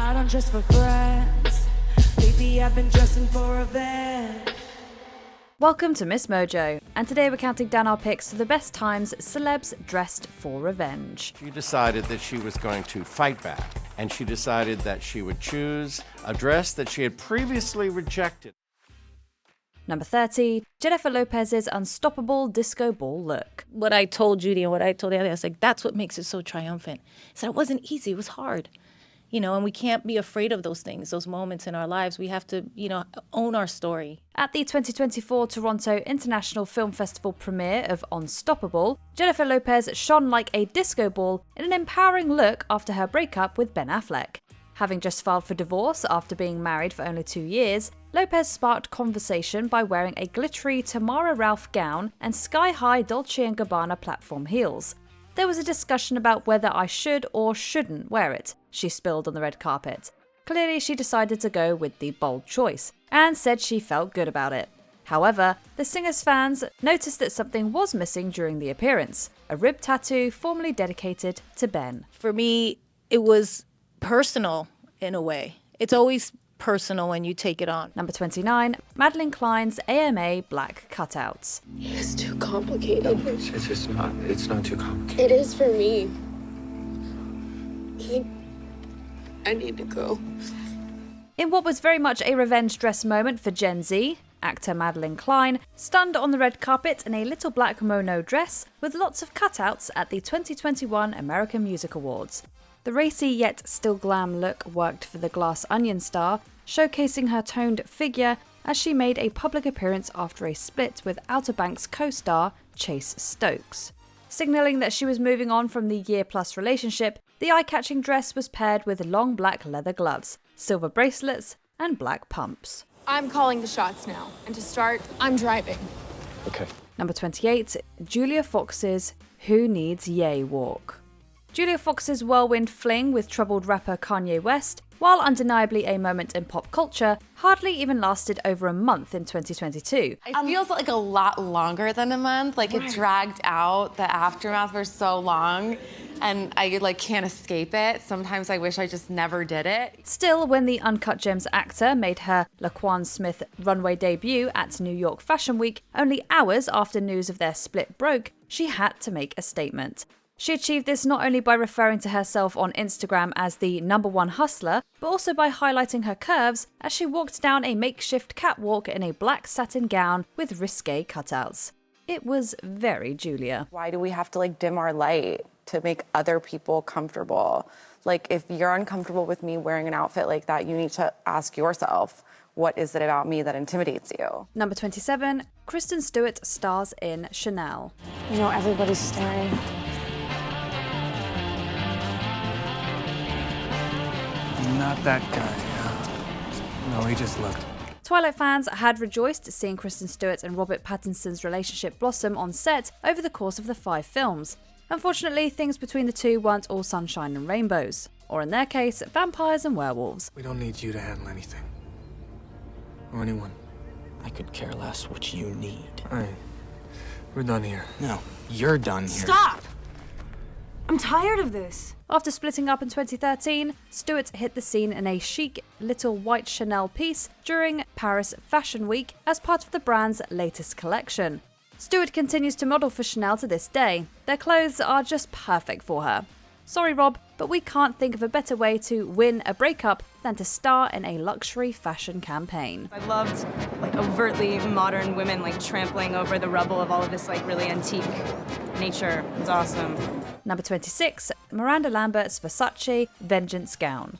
I don't dress for friends. Lately I've been dressing for revenge. Welcome to MsMojo, and today we're counting down our picks to the best times celebs dressed for revenge. She decided that she was going to fight back, and she decided that she would choose a dress that she had previously rejected. Number 30, Jennifer Lopez's unstoppable disco ball look. What I told Judy and what I told the others, like, that's what makes it so triumphant. So it wasn't easy, it was hard. And we can't be afraid of those things, those moments in our lives. We have to, own our story. At the 2024 Toronto International Film Festival premiere of Unstoppable, Jennifer Lopez shone like a disco ball in an empowering look after her breakup with Ben Affleck. Having just filed for divorce after being married for only 2 years, Lopez sparked conversation by wearing a glittery Tamara Ralph gown and sky-high Dolce & Gabbana platform heels. There was a discussion about whether I should or shouldn't wear it, she spilled on the red carpet. Clearly, she decided to go with the bold choice, and said she felt good about it. However, the singer's fans noticed that something was missing during the appearance, a rib tattoo formerly dedicated to Ben. For me, it was personal in a way. It's always personal when you take it on. Number 29, Madeline Klein's AMA black cutouts. It's too complicated. No, it's not too complicated. It is for me. I need to go. In what was very much a revenge dress moment for Gen Z, actor Madeline Klein stunned on the red carpet in a little black mono dress with lots of cutouts at the 2021 American Music Awards. The racy yet still glam look worked for the Glass Onion star, showcasing her toned figure as she made a public appearance after a split with Outer Banks co-star Chase Stokes. Signalling that she was moving on from the year-plus relationship, the eye-catching dress was paired with long black leather gloves, silver bracelets, and black pumps. I'm calling the shots now, and to start, I'm driving. Okay. Number 28, Julia Fox's Who Needs Ye walk. Julia Fox's whirlwind fling with troubled rapper Kanye West, while undeniably a moment in pop culture, hardly even lasted over a month in 2022. It feels like a lot longer than a month. Like it dragged out the aftermath for so long, and I can't escape it. Sometimes I wish I just never did it. Still, when the Uncut Gems actor made her Laquan Smith runway debut at New York Fashion Week only hours after news of their split broke, she had to make a statement. She achieved this not only by referring to herself on Instagram as the #1 hustler, but also by highlighting her curves as she walked down a makeshift catwalk in a black satin gown with risque cutouts. It was very Julia. Why do we have to dim our light to make other people comfortable? If you're uncomfortable with me wearing an outfit like that, you need to ask yourself, what is it about me that intimidates you? Number 27, Kristen Stewart stars in Chanel. Everybody's staring. Not that guy. No, he just looked. Twilight fans had rejoiced seeing Kristen Stewart and Robert Pattinson's relationship blossom on set over the course of the 5 films. Unfortunately, things between the two weren't all sunshine and rainbows, or in their case, vampires and werewolves. We don't need you to handle anything. Or anyone. I could care less what you need. Hey, we're done here. No, you're done here. Stop! I'm tired of this. After splitting up in 2013, Stewart hit the scene in a chic little white Chanel piece during Paris Fashion Week as part of the brand's latest collection. Stewart continues to model for Chanel to this day. Their clothes are just perfect for her. Sorry, Rob, but we can't think of a better way to win a breakup than to star in a luxury fashion campaign. I loved overtly modern women trampling over the rubble of all of this really antique nature. It was awesome. Number 26, Miranda Lambert's Versace Vengeance gown.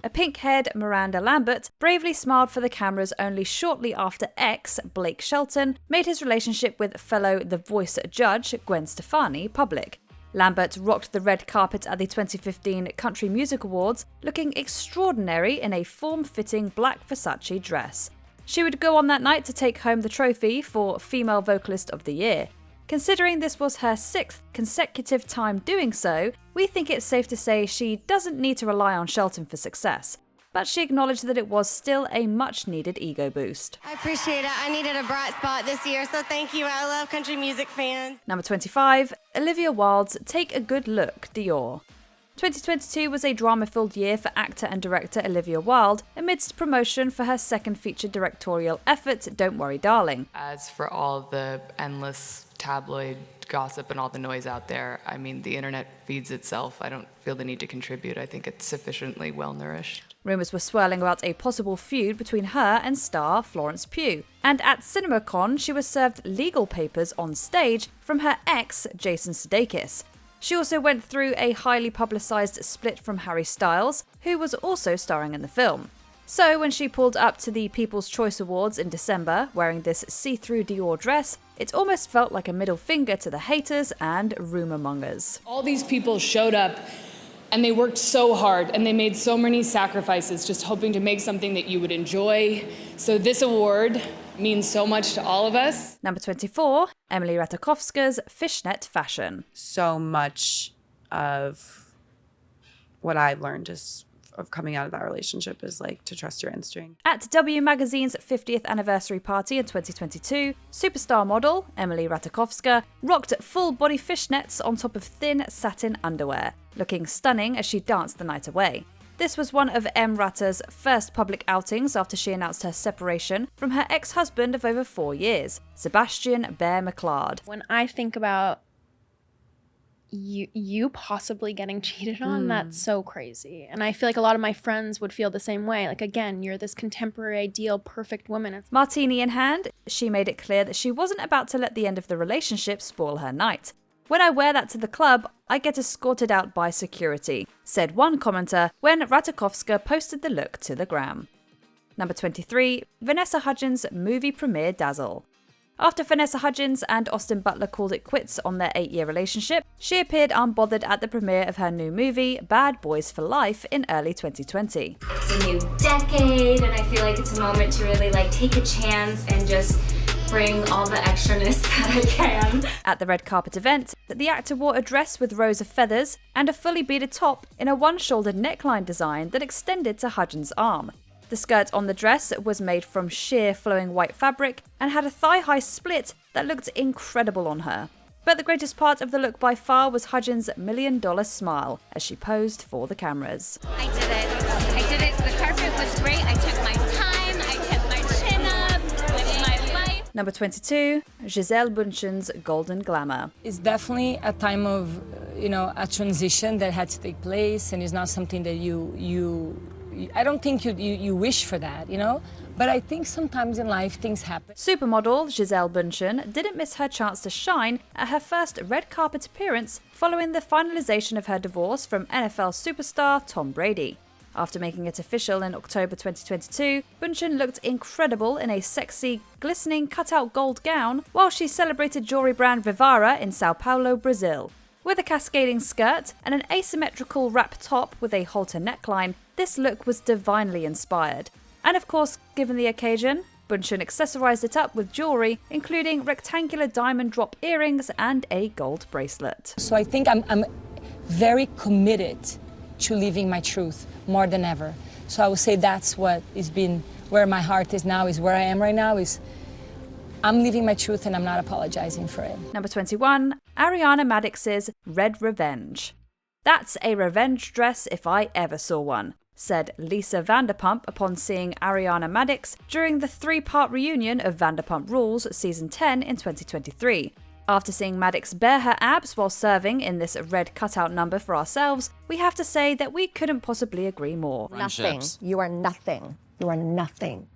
A pink-haired Miranda Lambert bravely smiled for the cameras only shortly after ex Blake Shelton made his relationship with fellow The Voice judge Gwen Stefani public. Lambert rocked the red carpet at the 2015 Country Music Awards, looking extraordinary in a form-fitting black Versace dress. She would go on that night to take home the trophy for Female Vocalist of the Year. Considering this was her 6th consecutive time doing so, we think it's safe to say she doesn't need to rely on Shelton for success. but she acknowledged that it was still a much-needed ego boost. I appreciate it. I needed a bright spot this year, so thank you. I love country music fans. Number 25, Olivia Wilde's Take a Good Look, Dior. 2022 was a drama-filled year for actor and director Olivia Wilde amidst promotion for her second feature directorial effort, Don't Worry Darling. As for all the endless tabloid gossip and all the noise out there, I mean, the internet feeds itself. I don't feel the need to contribute. I think it's sufficiently well-nourished. Rumours were swirling about a possible feud between her and star Florence Pugh. And at CinemaCon, she was served legal papers on stage from her ex, Jason Sudeikis. She also went through a highly publicised split from Harry Styles, who was also starring in the film. So when she pulled up to the People's Choice Awards in December wearing this see-through Dior dress, it almost felt like a middle finger to the haters and rumour mongers. All these people showed up and they worked so hard and they made so many sacrifices just hoping to make something that you would enjoy. So this award means so much to all of us. Number 24, Emily Ratajkowski's Fishnet Fashion. So much of what I've learned is of coming out of that relationship is like to trust your instinct. At W Magazine's 50th anniversary party in 2022, superstar model Emily Ratajkowska rocked full-body fishnets on top of thin satin underwear, looking stunning as she danced the night away. This was one of M. Rata's first public outings after she announced her separation from her ex-husband of over 4 years, Sebastian Bear McLeod. When I think about you possibly getting cheated on, that's so crazy. And I feel like a lot of my friends would feel the same way. Like, again, you're this contemporary, ideal, perfect woman. Martini in hand, she made it clear that she wasn't about to let the end of the relationship spoil her night. When I wear that to the club, I get escorted out by security, said one commenter when Ratajkowska posted the look to the gram. Number 23, Vanessa Hudgens' movie premiere dazzle. After Vanessa Hudgens and Austin Butler called it quits on their 8-year relationship, she appeared unbothered at the premiere of her new movie, Bad Boys for Life, in early 2020. It's a new decade, and I feel like it's a moment to really take a chance and just bring all the extraness that I can. At the red carpet event, the actor wore a dress with rows of feathers and a fully beaded top in a one-shouldered neckline design that extended to Hudgens' arm. The skirt on the dress was made from sheer flowing white fabric and had a thigh-high split that looked incredible on her. But the greatest part of the look by far was Hudgens' $1 million smile as she posed for the cameras. I did it. I did it. The carpet was great. I took my time. I kept my chin up. Lived my life. Number 22, Gisele Bündchen's Golden Glamour. It's definitely a time of, a transition that had to take place, and it's not something that I don't think you wish for that, But I think sometimes in life things happen. Supermodel Gisele Bündchen didn't miss her chance to shine at her first red carpet appearance following the finalization of her divorce from NFL superstar Tom Brady. After making it official in October 2022, Bündchen looked incredible in a sexy, glistening cutout gold gown while she celebrated jewelry brand Vivara in Sao Paulo, Brazil. With a cascading skirt and an asymmetrical wrap top with a halter neckline, this look was divinely inspired. And of course, given the occasion, Bündchen accessorized it up with jewelry, including rectangular diamond drop earrings and a gold bracelet. So I think I'm very committed to living my truth more than ever. So I would say that's what has been where my heart is now, is where I am right now, is I'm living my truth and I'm not apologizing for it. Number 21, Ariana Madix's Red Revenge. That's a revenge dress if I ever saw one, said Lisa Vanderpump upon seeing Ariana Madix during the 3-part reunion of Vanderpump Rules Season 10 in 2023. After seeing Madix bare her abs while serving in this red cutout number for ourselves, we have to say that we couldn't possibly agree more. Nothing. You are nothing. You are nothing.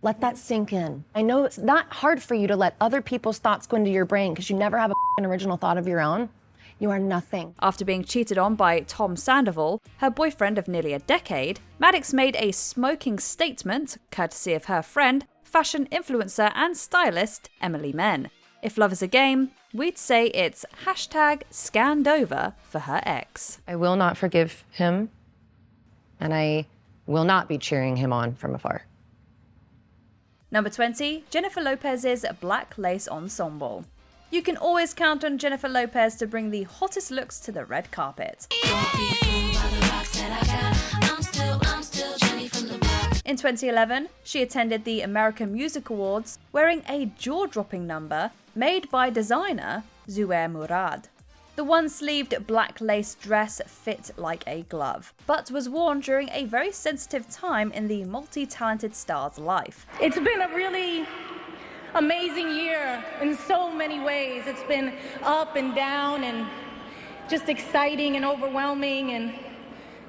Let that sink in. I know it's not hard for you to let other people's thoughts go into your brain because you never have an original thought of your own. You are nothing. After being cheated on by Tom Sandoval, her boyfriend of nearly a decade, Madix made a smoking statement, courtesy of her friend, fashion influencer and stylist Emily Men. If love is a game, we'd say it's #ScannedOver for her ex. I will not forgive him, and I will not be cheering him on from afar. Number 20, Jennifer Lopez's Black Lace Ensemble. You can always count on Jennifer Lopez to bring the hottest looks to the red carpet. Don't be fooled by the rocks that I got. I'm still Jenny from In 2011, she attended the American Music Awards wearing a jaw-dropping number made by designer Zuair Murad. The one-sleeved black lace dress fit like a glove, but was worn during a very sensitive time in the multi-talented star's life. It's been a really amazing year in so many ways. It's been up and down and just exciting and overwhelming and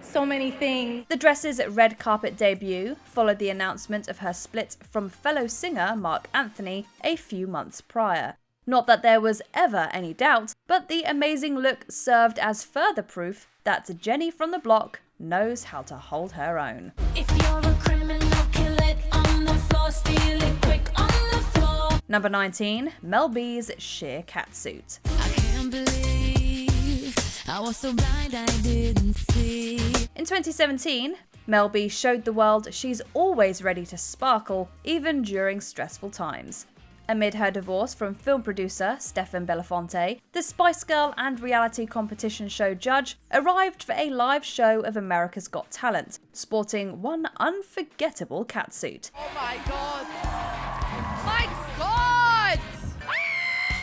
so many things. The dress's red carpet debut followed the announcement of her split from fellow singer Mark Anthony a few months prior. Not that there was ever any doubt, but the amazing look served as further proof that Jenny from the block knows how to hold her own. If you're a criminal, kill it on the floor, steal it quick on the floor. Number 19, Mel B's sheer catsuit. I can't believe I was so blind I didn't see. In 2017, Mel B showed the world she's always ready to sparkle, even during stressful times. Amid her divorce from film producer Stefan Belafonte, the Spice Girl and reality competition show judge arrived for a live show of America's Got Talent, sporting one unforgettable catsuit. Oh my god! My god!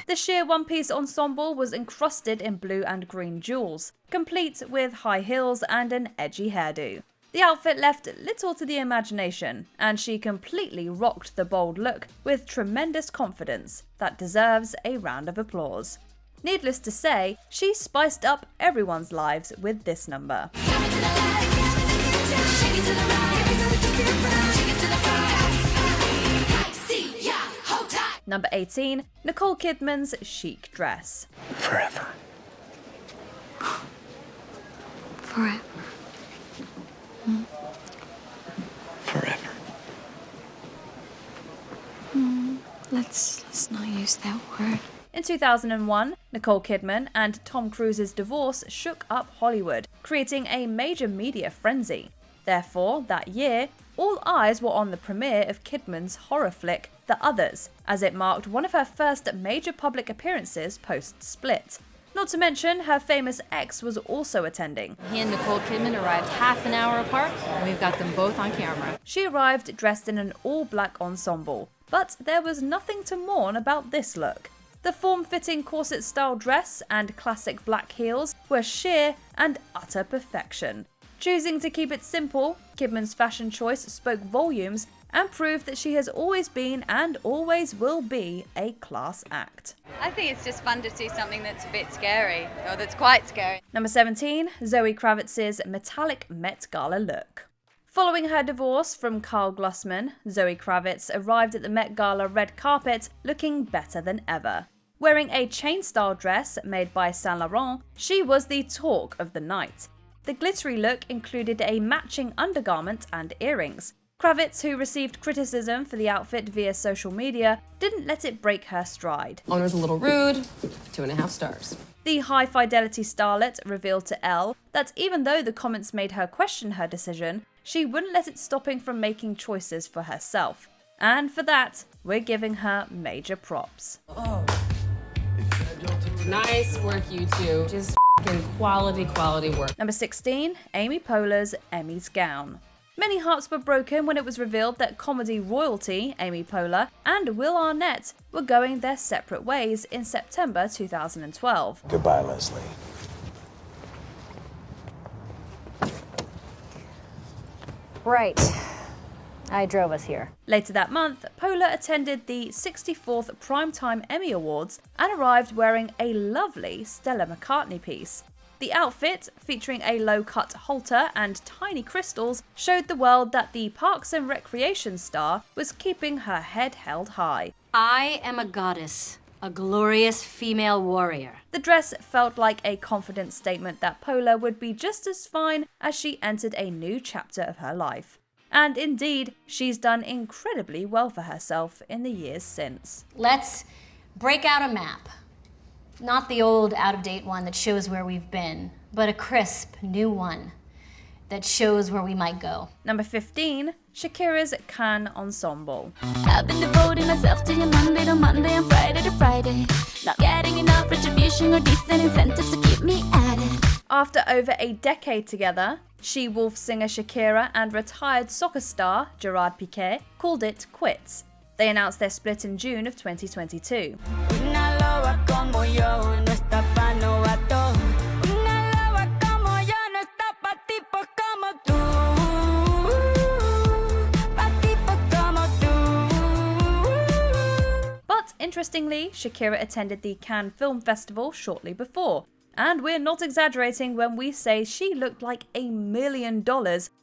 The sheer one-piece ensemble was encrusted in blue and green jewels, complete with high heels and an edgy hairdo. The outfit left little to the imagination, and she completely rocked the bold look with tremendous confidence that deserves a round of applause. Needless to say, she spiced up everyone's lives with this number. Number 18, Nicole Kidman's chic dress. Forever. Forever. Forever. Let's not use that word. In 2001, Nicole Kidman and Tom Cruise's divorce shook up Hollywood, creating a major media frenzy. Therefore, that year, all eyes were on the premiere of Kidman's horror flick, The Others, as it marked one of her first major public appearances post-split. Not to mention, her famous ex was also attending. He and Nicole Kidman arrived half an hour apart, and we've got them both on camera. She arrived dressed in an all-black ensemble, but there was nothing to mourn about this look. The form-fitting corset-style dress and classic black heels were sheer and utter perfection. Choosing to keep it simple, Kidman's fashion choice spoke volumes and proved that she has always been and always will be a class act. I think it's just fun to see something that's a bit scary, or that's quite scary. Number 17, Zoe Kravitz's metallic Met Gala look. Following her divorce from Karl Glusman, Zoe Kravitz arrived at the Met Gala red carpet looking better than ever. Wearing a chain-style dress made by Saint Laurent, she was the talk of the night. The glittery look included a matching undergarment and earrings. Kravitz, who received criticism for the outfit via social media, didn't let it break her stride. Owner's a little rude, 2.5 stars. The high-fidelity starlet revealed to Elle that even though the comments made her question her decision, she wouldn't let it stop her from making choices for herself. And for that, we're giving her major props. Oh. Nice work, you two. Just quality work. Number 16, Amy Poehler's Emmy's gown. Many hearts were broken when it was revealed that comedy royalty Amy Poehler and Will Arnett were going their separate ways in September 2012. Goodbye, Leslie. Right. I drove us here. Later that month, Poehler attended the 64th Primetime Emmy Awards and arrived wearing a lovely Stella McCartney piece. The outfit, featuring a low-cut halter and tiny crystals, showed the world that the Parks and Recreation star was keeping her head held high. I am a goddess, a glorious female warrior. The dress felt like a confident statement that Poehler would be just as fine as she entered a new chapter of her life. And indeed, she's done incredibly well for herself in the years since. Let's break out a map. Not the old, out-of-date one that shows where we've been, but a crisp, new one that shows where we might go. Number 15, Shakira's Cannes Ensemble. I've been devoting myself to you Monday to Monday and Friday to Friday. Not getting enough retribution or decent incentives to keep me at it. After over a decade together, she-wolf singer Shakira and retired soccer star Gerard Piqué called it quits. They announced their split in June of 2022. But interestingly, Shakira attended the Cannes Film Festival shortly before, and we're not exaggerating when we say she looked like $1 million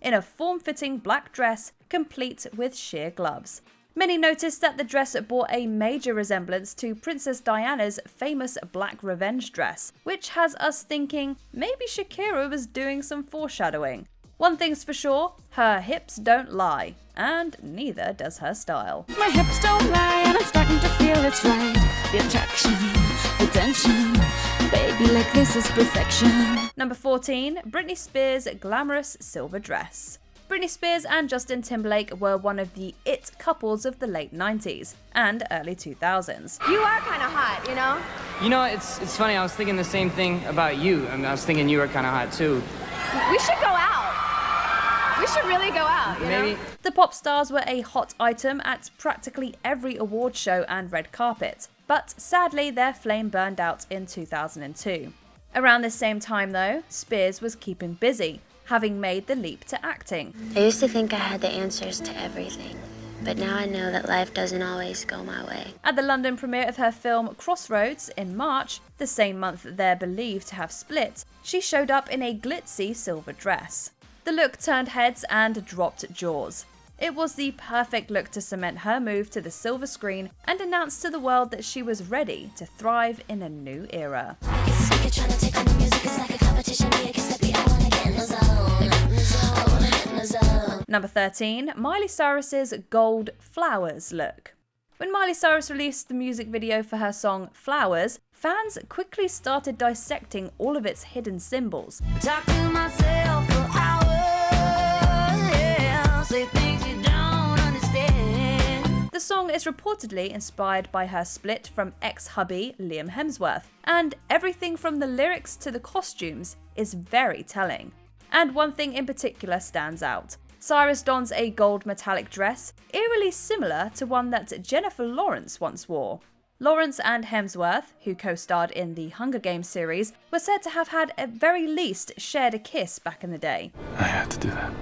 in a form-fitting black dress complete with sheer gloves. Many noticed that the dress bore a major resemblance to Princess Diana's famous black revenge dress, which has us thinking maybe Shakira was doing some foreshadowing. One thing's for sure, her hips don't lie, and neither does her style. My hips don't lie and I'm starting to feel it's right. The attraction, the tension, baby, like this is perfection. Number 14, Britney Spears' glamorous silver dress. Britney Spears and Justin Timberlake were one of the it couples of the late 90s and early 2000s. You are kind of hot, you know? You know, it's funny, I was thinking the same thing about you. I was thinking you were kind of hot too. We should go out. We should really go out, you Maybe. know? The pop stars were a hot item at practically every award show and red carpet, but sadly their flame burned out in 2002. Around this same time though, Spears was keeping busy, having made the leap to acting. I used to think I had the answers to everything, but now I know that life doesn't always go my way. At the London premiere of her film Crossroads in March, the same month they're believed to have split, she showed up in a glitzy silver dress. The look turned heads and dropped jaws. It was the perfect look to cement her move to the silver screen and announce to the world that she was ready to thrive in a new era. Number 13, Miley Cyrus's gold Flowers look. When Miley Cyrus released the music video for her song Flowers, fans quickly started dissecting all of its hidden symbols. Talk to myself for hours, yeah, say things you don't understand. The song is reportedly inspired by her split from ex-hubby Liam Hemsworth, and everything from the lyrics to the costumes is very telling. And one thing in particular stands out. Cyrus dons a gold metallic dress, eerily similar to one that Jennifer Lawrence once wore. Lawrence and Hemsworth, who co-starred in the Hunger Games series, were said to have had at very least shared a kiss back in the day. I had to do that.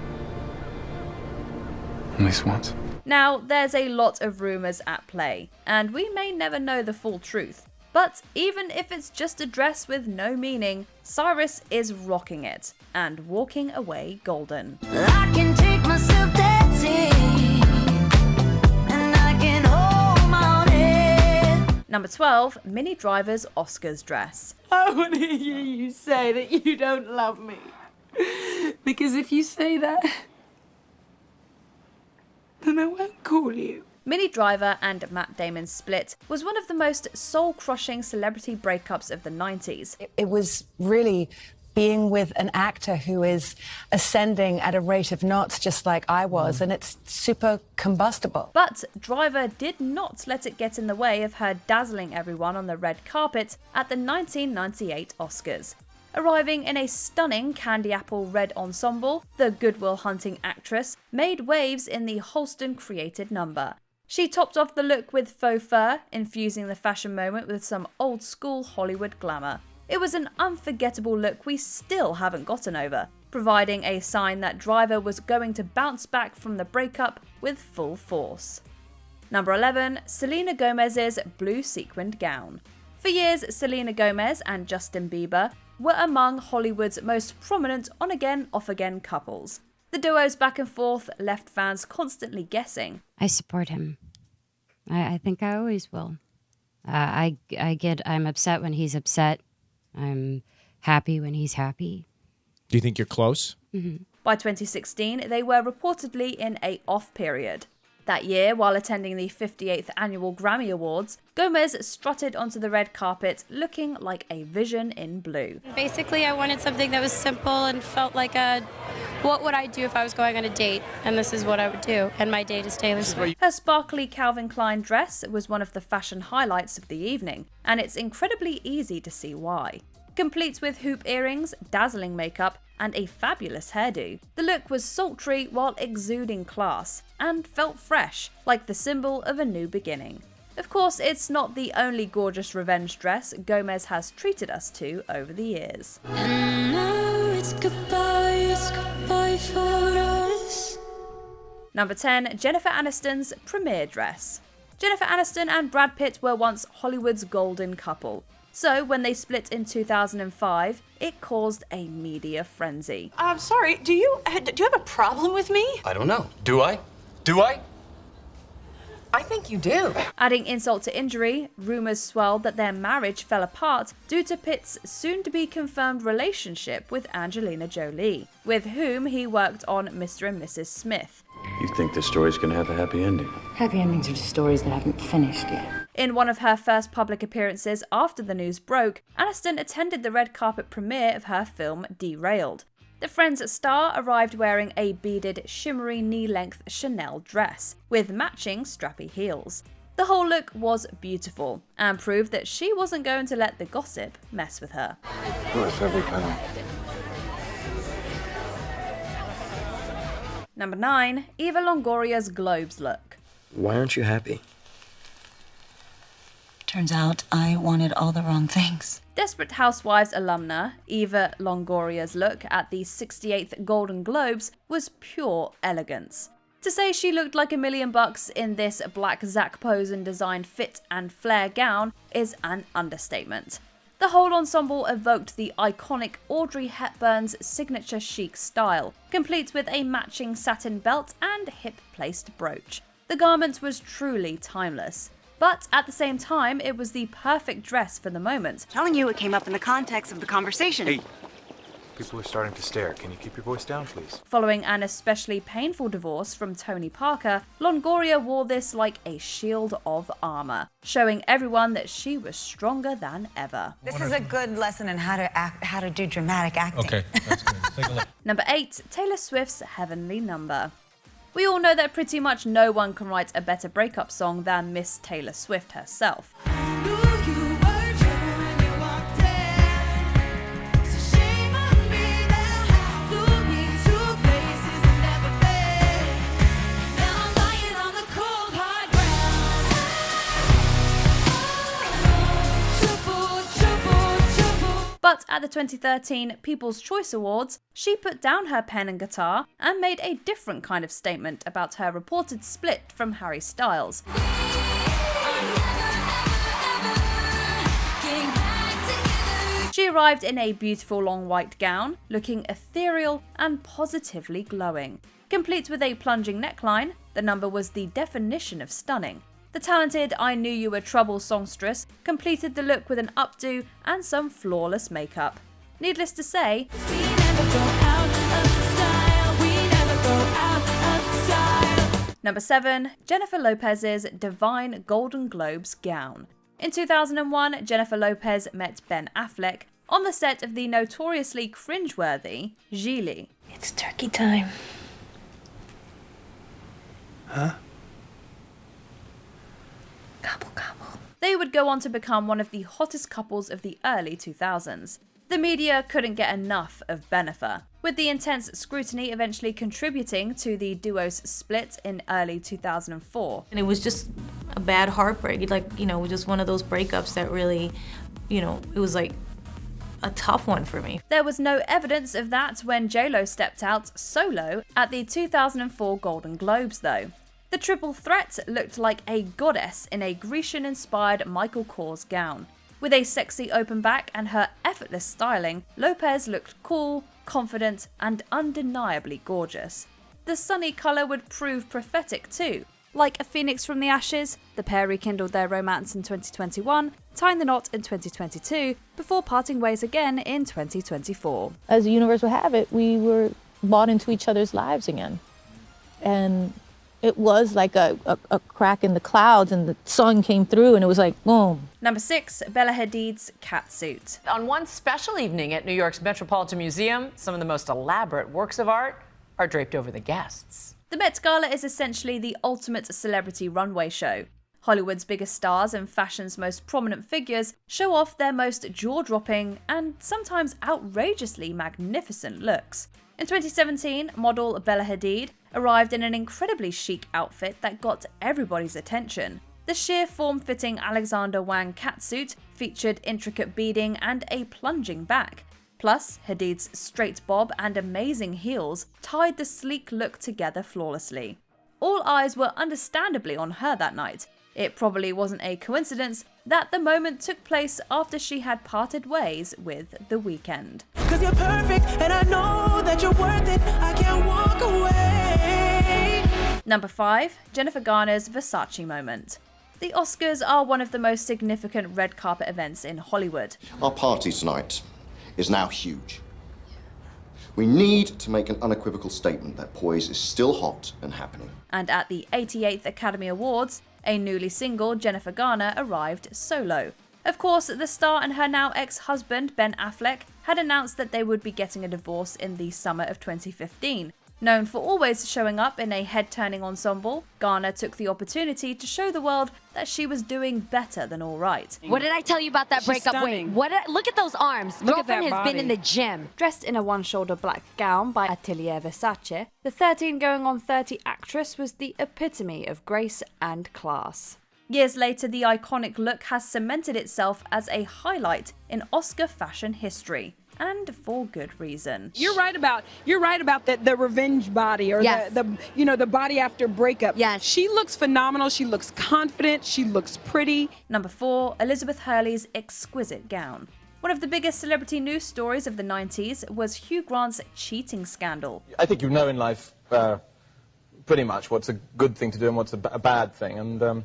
At least once. Now, there's a lot of rumours at play, and we may never know the full truth. But even if it's just a dress with no meaning, Cyrus is rocking it and walking away golden. I can take myself dancing, and I can hold my own head. Number 12, Minnie Driver's Oscars dress. I want to hear you say that you don't love me. Because if you say that, then I won't call you. Minnie Driver and Matt Damon's split was one of the most soul-crushing celebrity breakups of the 90s. It was really being with an actor who is ascending at a rate of knots just like I was, and it's super combustible. But Driver did not let it get in the way of her dazzling everyone on the red carpet at the 1998 Oscars. Arriving in a stunning candy apple red ensemble, the Good Will Hunting actress made waves in the Halston-created number. She topped off the look with faux fur, infusing the fashion moment with some old-school Hollywood glamour. It was an unforgettable look we still haven't gotten over, providing a sign that Driver was going to bounce back from the breakup with full force. Number 11, Selena Gomez's blue sequined gown. For years, Selena Gomez and Justin Bieber were among Hollywood's most prominent on-again, off-again couples. The duo's back and forth left fans constantly guessing. I support him. I think I always will. I'm upset when he's upset. I'm happy when he's happy. Do you think you're close? Mm-hmm. By 2016, they were reportedly in a off period. That year, while attending the 58th Annual Grammy Awards, Gomez strutted onto the red carpet looking like a vision in blue. Basically, I wanted something that was simple and felt like what would I do if I was going on a date? And this is what I would do. And my date is Taylor Swift. Her sparkly Calvin Klein dress was one of the fashion highlights of the evening, and it's incredibly easy to see why. Complete with hoop earrings, dazzling makeup, and a fabulous hairdo. The look was sultry while exuding class, and felt fresh, like the symbol of a new beginning. Of course, it's not the only gorgeous revenge dress Gomez has treated us to over the years. And now it's goodbye for us. Number 10, Jennifer Aniston's premiere dress. Jennifer Aniston and Brad Pitt were once Hollywood's golden couple. So when they split in 2005, it caused a media frenzy. I'm sorry, do you have a problem with me? I don't know. Do I? Do I? I think you do. Adding insult to injury, rumors swelled that their marriage fell apart due to Pitt's soon-to-be-confirmed relationship with Angelina Jolie, with whom he worked on Mr. and Mrs. Smith. You think the story's gonna have a happy ending? Happy endings are just stories that haven't finished yet. In one of her first public appearances after the news broke, Aniston attended the red carpet premiere of her film Derailed. The Friends star arrived wearing a beaded, shimmery knee-length Chanel dress, with matching strappy heels. The whole look was beautiful, and proved that she wasn't going to let the gossip mess with her. With every kind. Number 9, Eva Longoria's Globes look. Why aren't you happy? Turns out I wanted all the wrong things. Desperate Housewives alumna Eva Longoria's look at the 68th Golden Globes was pure elegance. To say she looked like $1 million in this black Zac Posen designed fit and flare gown is an understatement. The whole ensemble evoked the iconic Audrey Hepburn's signature chic style, complete with a matching satin belt and hip-placed brooch. The garment was truly timeless. But at the same time, it was the perfect dress for the moment. Telling you it came up in the context of the conversation. Hey, people are starting to stare. Can you keep your voice down, please? Following an especially painful divorce from Tony Parker, Longoria wore this like a shield of armor, showing everyone that she was stronger than ever. This is a good lesson in how to do dramatic acting. Okay, that's good. Take a look. Number 8, Taylor Swift's Heavenly Number. We all know that pretty much no one can write a better breakup song than Miss Taylor Swift herself. But at the 2013 People's Choice Awards, she put down her pen and guitar and made a different kind of statement about her reported split from Harry Styles. She arrived in a beautiful long white gown, looking ethereal and positively glowing. Complete with a plunging neckline, the number was the definition of stunning. The talented I Knew You Were Trouble songstress completed the look with an updo and some flawless makeup. Needless to say, Number 7, Jennifer Lopez's Divine Golden Globes gown. In 2001, Jennifer Lopez met Ben Affleck on the set of the notoriously cringeworthy Gigli. It's turkey time. Huh? They would go on to become one of the hottest couples of the early 2000s. The media couldn't get enough of Bennifer, with the intense scrutiny eventually contributing to the duo's split in early 2004. And it was just a bad heartbreak, just one of those breakups that really, it was like a tough one for me. There was no evidence of that when J-Lo stepped out solo at the 2004 Golden Globes though. The triple threat looked like a goddess in a Grecian-inspired Michael Kors gown. With a sexy open back and her effortless styling, Lopez looked cool, confident, and undeniably gorgeous. The sunny colour would prove prophetic too. Like a phoenix from the ashes, the pair rekindled their romance in 2021, tying the knot in 2022, before parting ways again in 2024. As the universe would have it, we were bought into each other's lives again. And it was like a crack in the clouds and the sun came through and it was like, boom. Number 6, Bella Hadid's catsuit. On one special evening at New York's Metropolitan Museum, some of the most elaborate works of art are draped over the guests. The Met Gala is essentially the ultimate celebrity runway show. Hollywood's biggest stars and fashion's most prominent figures show off their most jaw-dropping and sometimes outrageously magnificent looks. In 2017, model Bella Hadid arrived in an incredibly chic outfit that got everybody's attention. The sheer form-fitting Alexander Wang catsuit featured intricate beading and a plunging back. Plus, Hadid's straight bob and amazing heels tied the sleek look together flawlessly. All eyes were understandably on her that night. It probably wasn't a coincidence that the moment took place after she had parted ways with The Weeknd. 'Cause you're perfect and I know that you're worth it. I can't walk away. Number 5. Jennifer Garner's Versace moment. The Oscars are one of the most significant red carpet events in Hollywood. Our party tonight is now huge. We need to make an unequivocal statement that Poise is still hot and happening. And at the 88th Academy Awards, a newly single Jennifer Garner arrived solo. Of course, the star and her now ex-husband Ben Affleck had announced that they would be getting a divorce in the summer of 2015. Known for always showing up in a head-turning ensemble, Garner took the opportunity to show the world that she was doing better than all right. What did I tell you about that She's breakup? stunning. Wait, look at those arms. Look at Girlfriend that has been body. in the gym. Dressed in a one-shoulder black gown by Atelier Versace, the 13 going on 30 actress was the epitome of grace and class. Years later, the iconic look has cemented itself as a highlight in Oscar fashion history. And for good reason. You're right about the revenge body, or Yes. the body after breakup. Yes. She looks phenomenal. She looks confident. She looks pretty. Number 4, Elizabeth Hurley's exquisite gown. One of the biggest celebrity news stories of the 90s was Hugh Grant's cheating scandal. I think you know in life pretty much what's a good thing to do and what's a bad thing, and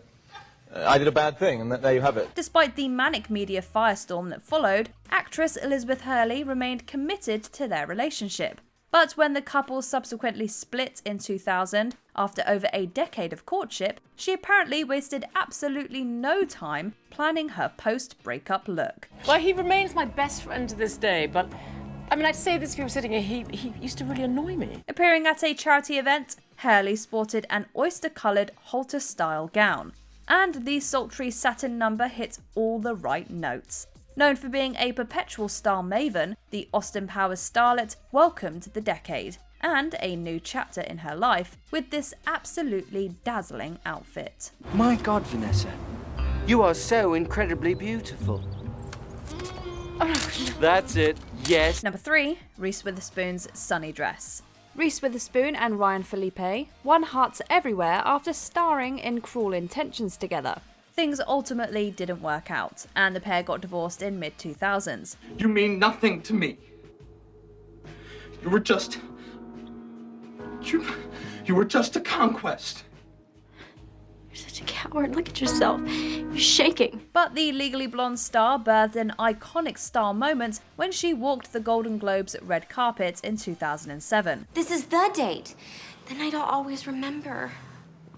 I did a bad thing, and there you have it. Despite the manic media firestorm that followed, actress Elizabeth Hurley remained committed to their relationship. But when the couple subsequently split in 2000, after over a decade of courtship, she apparently wasted absolutely no time planning her post-breakup look. Well, he remains my best friend to this day, but I mean, I'd say this if he was sitting here, he used to really annoy me. Appearing at a charity event, Hurley sported an oyster-coloured halter-style gown. And the sultry satin number hit all the right notes. Known for being a perpetual style maven, the Austin Powers starlet welcomed the decade and a new chapter in her life with this absolutely dazzling outfit. My God, Vanessa, you are so incredibly beautiful. That's it, yes. Number 3, Reese Witherspoon's sunny dress. Reese Witherspoon and Ryan Phillippe won hearts everywhere after starring in Cruel Intentions together. Things ultimately didn't work out, and the pair got divorced in mid-2000s. You mean nothing to me. You were just a conquest. You're such a coward. Look at yourself. You're shaking. But the Legally Blonde star birthed an iconic style moment when she walked the Golden Globes red carpet in 2007. This is the date. The night I'll always remember.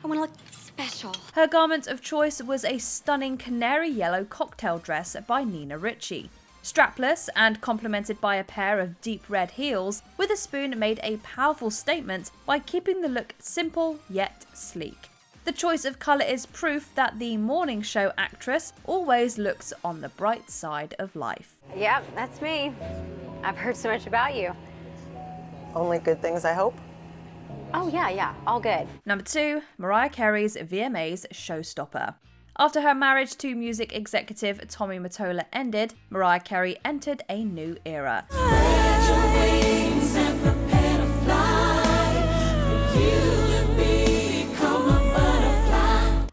I want to look special. Her garment of choice was a stunning canary yellow cocktail dress by Nina Ricci. Strapless and complemented by a pair of deep red heels, Witherspoon made a powerful statement by keeping the look simple yet sleek. The choice of colour is proof that the morning show actress always looks on the bright side of life. Yep, that's me. I've heard so much about you. Only good things, I hope. Oh, yeah, all good. Number 2, Mariah Carey's VMA's Showstopper. After her marriage to music executive Tommy Mottola ended, Mariah Carey entered a new era.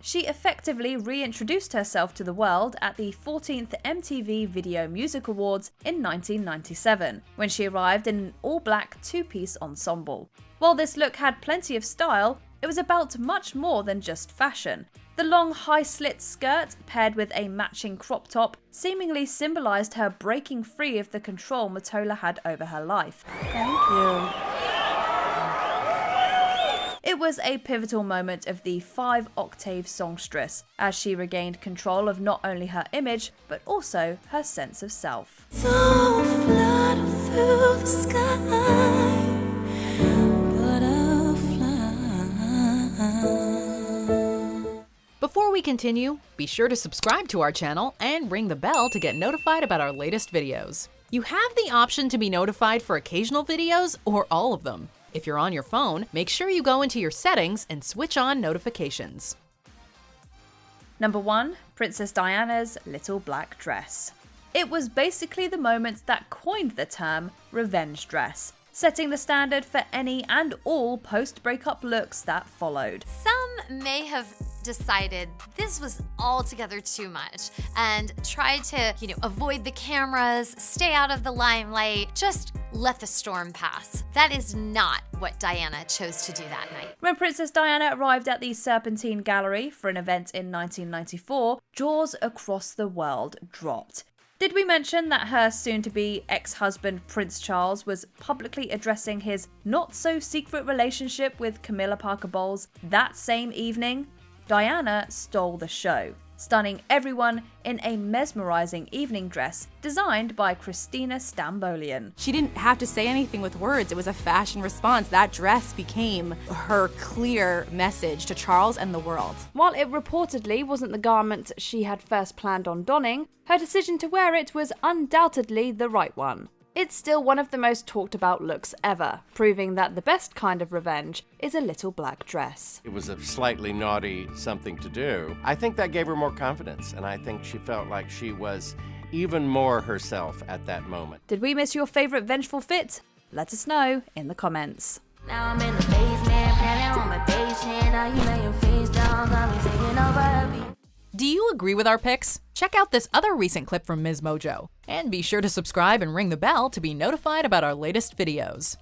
She effectively reintroduced herself to the world at the 14th MTV Video Music Awards in 1997, when she arrived in an all-black two-piece ensemble. While this look had plenty of style, it was about much more than just fashion. The long high-slit skirt, paired with a matching crop top, seemingly symbolised her breaking free of the control Mottola had over her life. Thank you. It was a pivotal moment of the 5-octave songstress, as she regained control of not only her image, but also her sense of self. So flutter through the sky, butterfly. Before we we continue, be sure to subscribe to our channel and ring the bell to get notified about our latest videos. You have the option to be notified for occasional videos or all of them. If you're on your phone, make sure you go into your settings and switch on notifications. Number 1, Princess Diana's little black dress. It was basically the moment that coined the term revenge dress, setting the standard for any and all post-breakup looks that followed. Some may have decided this was altogether too much and tried to, avoid the cameras, stay out of the limelight, just let the storm pass. That is not what Diana chose to do that night. When Princess Diana arrived at the Serpentine Gallery for an event in 1994, jaws across the world dropped. Did we mention that her soon-to-be ex-husband Prince Charles was publicly addressing his not-so-secret relationship with Camilla Parker Bowles that same evening? Diana stole the show, stunning everyone in a mesmerizing evening dress designed by Christina Stambolian. She didn't have to say anything with words. It was a fashion response. That dress became her clear message to Charles and the world. While it reportedly wasn't the garment she had first planned on donning, her decision to wear it was undoubtedly the right one. It's still one of the most talked about looks ever, proving that the best kind of revenge is a little black dress. It was a slightly naughty something to do. I think that gave her more confidence, and I think she felt like she was even more herself at that moment. Did we miss your favorite vengeful fit? Let us know in the comments. Now I'm in the basement, planning on my patient. Now you lay your face down, got me taking over a beat. Do you agree with our picks? Check out this other recent clip from MsMojo. And be sure to subscribe and ring the bell to be notified about our latest videos.